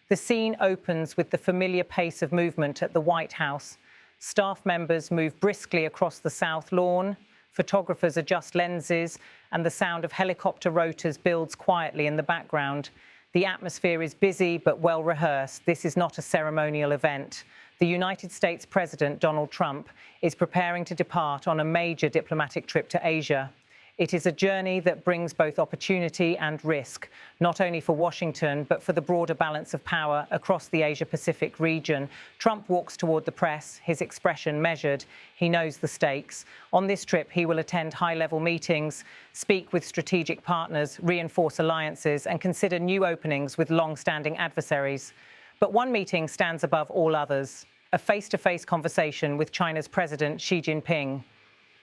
The scene opens with the familiar pace of movement at the White House. Staff members move briskly across the South Lawn, photographers adjust lenses, and the sound of helicopter rotors builds quietly in the background. The atmosphere is busy but well rehearsed. This is not a ceremonial event. The United States President, Donald Trump, is preparing to depart on a major diplomatic trip to Asia. It is a journey that brings both opportunity and risk, not only for Washington, but for the broader balance of power across the Asia-Pacific region. Trump walks toward the press, his expression measured. He knows the stakes. On this trip, he will attend high-level meetings, speak with strategic partners, reinforce alliances, and consider new openings with long-standing adversaries. But one meeting stands above all others, a face-to-face conversation with China's President Xi Jinping.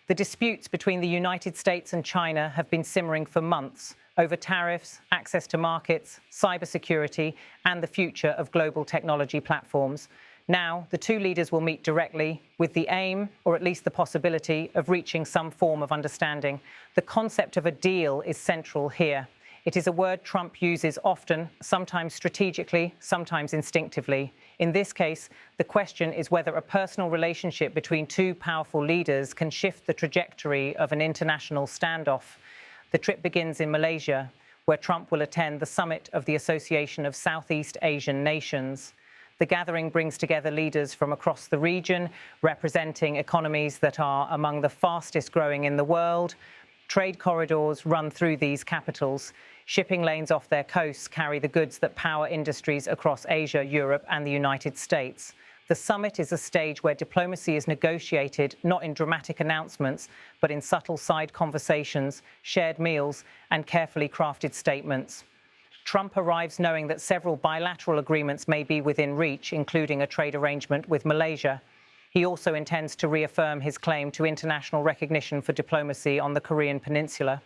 The disputes between the United States and China have been simmering for months over tariffs, access to markets, cybersecurity, and the future of global technology platforms. Now, the two leaders will meet directly with the aim, or at least the possibility, of reaching some form of understanding. The concept of a deal is central here. It is a word Trump uses often, sometimes strategically, sometimes instinctively. In this case, the question is whether a personal relationship between two powerful leaders can shift the trajectory of an international standoff. The trip begins in Malaysia, where Trump will attend the summit of the Association of Southeast Asian Nations. The gathering brings together leaders from across the region, representing economies that are among the fastest growing in the world. Trade corridors run through these capitals. Shipping lanes off their coasts carry the goods that power industries across Asia, Europe, and the United States. The summit is a stage where diplomacy is negotiated not in dramatic announcements, but in subtle side conversations, shared meals, and carefully crafted statements. Trump arrives knowing that several bilateral agreements may be within reach, including a trade arrangement with Malaysia. He also intends to reaffirm his claim to international recognition for diplomacy on the Korean Peninsula.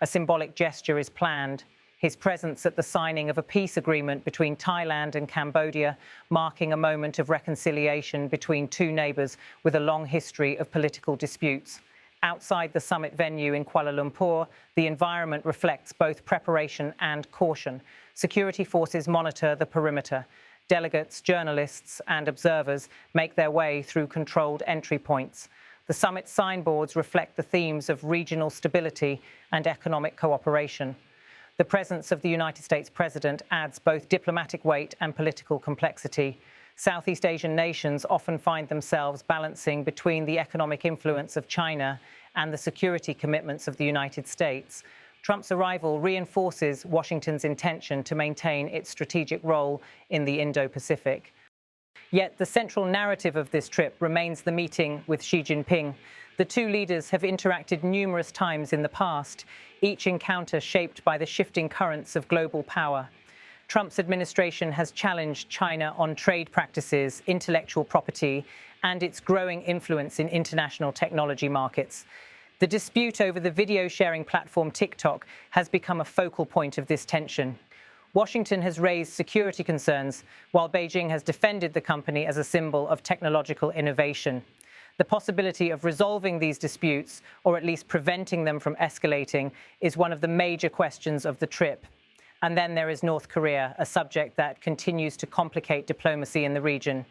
A symbolic gesture is planned, his presence at the signing of a peace agreement between Thailand and Cambodia, marking a moment of reconciliation between two neighbours with a long history of political disputes. Outside the summit venue in Kuala Lumpur, the environment reflects both preparation and caution. Security forces monitor the perimeter. Delegates, journalists, and observers make their way through controlled entry points. The summit signboards reflect the themes of regional stability and economic cooperation. The presence of the United States president adds both diplomatic weight and political complexity. Southeast Asian nations often find themselves balancing between the economic influence of China and the security commitments of the United States. Trump's arrival reinforces Washington's intention to maintain its strategic role in the Indo-Pacific. Yet the central narrative of this trip remains the meeting with Xi Jinping. The two leaders have interacted numerous times in the past, each encounter shaped by the shifting currents of global power. Trump's administration has challenged China on trade practices, intellectual property, and its growing influence in international technology markets. The dispute over the video-sharing platform TikTok has become a focal point of this tension. Washington has raised security concerns, while Beijing has defended the company as a symbol of technological innovation. The possibility of resolving these disputes, or at least preventing them from escalating, is one of the major questions of the trip. And then there is North Korea, a subject that continues to complicate diplomacy in the region.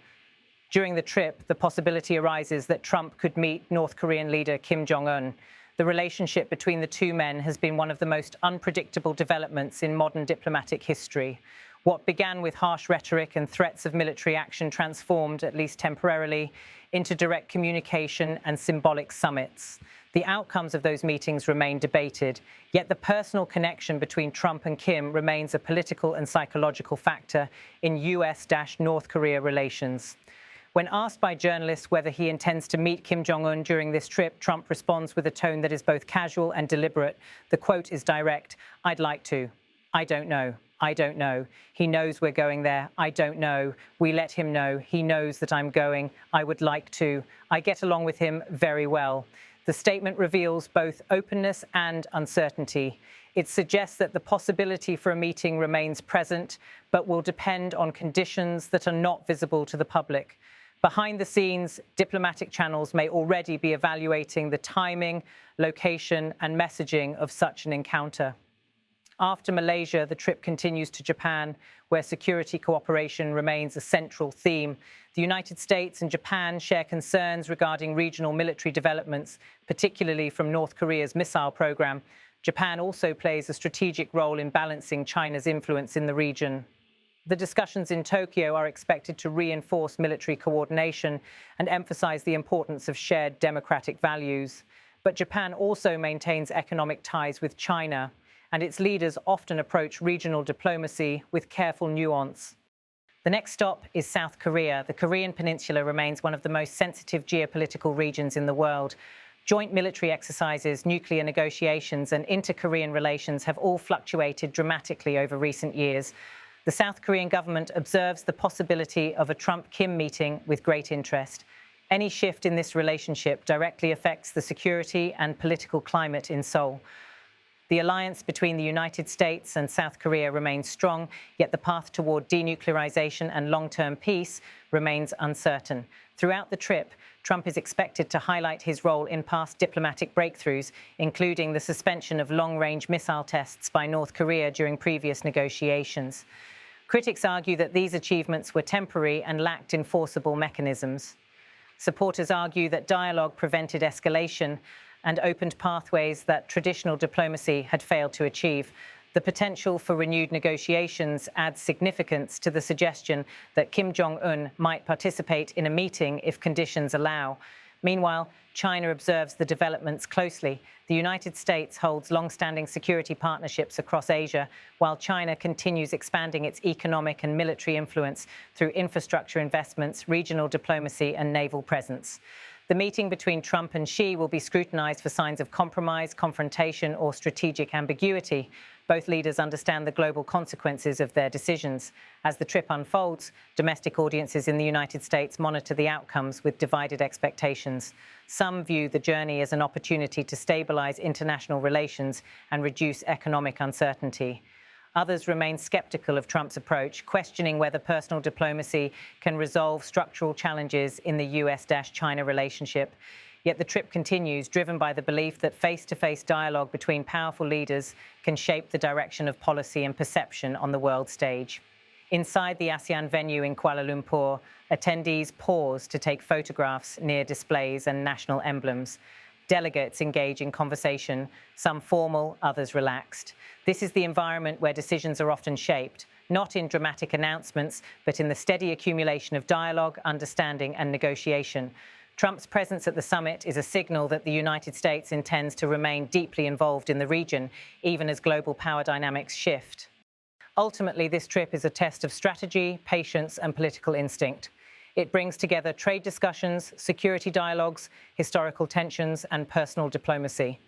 During the trip, the possibility arises that Trump could meet North Korean leader Kim Jong-un. The relationship between the two men has been one of the most unpredictable developments in modern diplomatic history. What began with harsh rhetoric and threats of military action transformed, at least temporarily, into direct communication and symbolic summits. The outcomes of those meetings remain debated, yet the personal connection between Trump and Kim remains a political and psychological factor in US-North Korea relations. When asked by journalists whether he intends to meet Kim Jong-un during this trip, Trump responds with a tone that is both casual and deliberate. The quote is direct: "I'd like to. I don't know. I don't know. He knows we're going there. I don't know. We let him know. He knows that I'm going. I would like to. I get along with him very well." The statement reveals both openness and uncertainty. It suggests that the possibility for a meeting remains present, but will depend on conditions that are not visible to the public. Behind the scenes, diplomatic channels may already be evaluating the timing, location, and messaging of such an encounter. After Malaysia, the trip continues to Japan, where security cooperation remains a central theme. The United States and Japan share concerns regarding regional military developments, particularly from North Korea's missile program. Japan also plays a strategic role in balancing China's influence in the region. The discussions in Tokyo are expected to reinforce military coordination and emphasize the importance of shared democratic values. But Japan also maintains economic ties with China, and its leaders often approach regional diplomacy with careful nuance. The next stop is South Korea. The Korean peninsula remains one of the most sensitive geopolitical regions in the world. Joint military exercises, nuclear negotiations, and inter-Korean relations have all fluctuated dramatically over recent years. The South Korean government observes the possibility of a Trump-Kim meeting with great interest. Any shift in this relationship directly affects the security and political climate in Seoul. The alliance between the United States and South Korea remains strong, yet the path toward denuclearization and long-term peace remains uncertain. Throughout the trip, Trump is expected to highlight his role in past diplomatic breakthroughs, including the suspension of long-range missile tests by North Korea during previous negotiations. Critics argue that these achievements were temporary and lacked enforceable mechanisms. Supporters argue that dialogue prevented escalation and opened pathways that traditional diplomacy had failed to achieve. The potential for renewed negotiations adds significance to the suggestion that Kim Jong-un might participate in a meeting if conditions allow. Meanwhile, China observes the developments closely. The United States holds long-standing security partnerships across Asia, while China continues expanding its economic and military influence through infrastructure investments, regional diplomacy, and naval presence. The meeting between Trump and Xi will be scrutinized for signs of compromise, confrontation, or strategic ambiguity. Both leaders understand the global consequences of their decisions. As the trip unfolds, domestic audiences in the United States monitor the outcomes with divided expectations. Some view the journey as an opportunity to stabilize international relations and reduce economic uncertainty. Others remain skeptical of Trump's approach, questioning whether personal diplomacy can resolve structural challenges in the US-China relationship. Yet the trip continues, driven by the belief that face-to-face dialogue between powerful leaders can shape the direction of policy and perception on the world stage. Inside the ASEAN venue in Kuala Lumpur, attendees pause to take photographs near displays and national emblems. Delegates engage in conversation, some formal, others relaxed. This is the environment where decisions are often shaped, not in dramatic announcements, but in the steady accumulation of dialogue, understanding, and negotiation. Trump's presence at the summit is a signal that the United States intends to remain deeply involved in the region, even as global power dynamics shift. Ultimately, this trip is a test of strategy, patience, and political instinct. It brings together trade discussions, security dialogues, historical tensions, and personal diplomacy.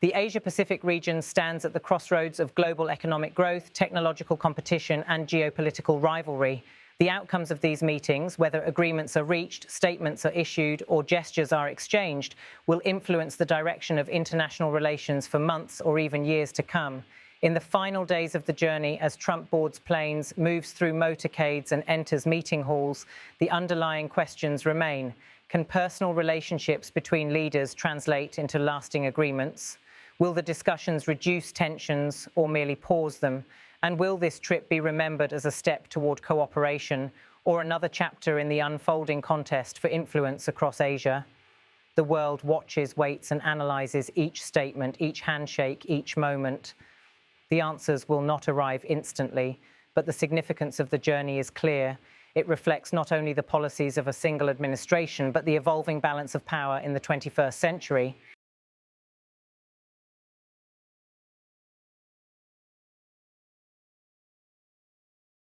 The Asia-Pacific region stands at the crossroads of global economic growth, technological competition, and geopolitical rivalry. The outcomes of these meetings, whether agreements are reached, statements are issued, or gestures are exchanged, will influence the direction of international relations for months or even years to come. In the final days of the journey, as Trump boards planes, moves through motorcades, and enters meeting halls, the underlying questions remain. Can personal relationships between leaders translate into lasting agreements? Will the discussions reduce tensions or merely pause them? And will this trip be remembered as a step toward cooperation or another chapter in the unfolding contest for influence across Asia? The world watches, waits, and analyzes each statement, each handshake, each moment. The answers will not arrive instantly, but the significance of the journey is clear. It reflects not only the policies of a single administration, but the evolving balance of power in the 21st century.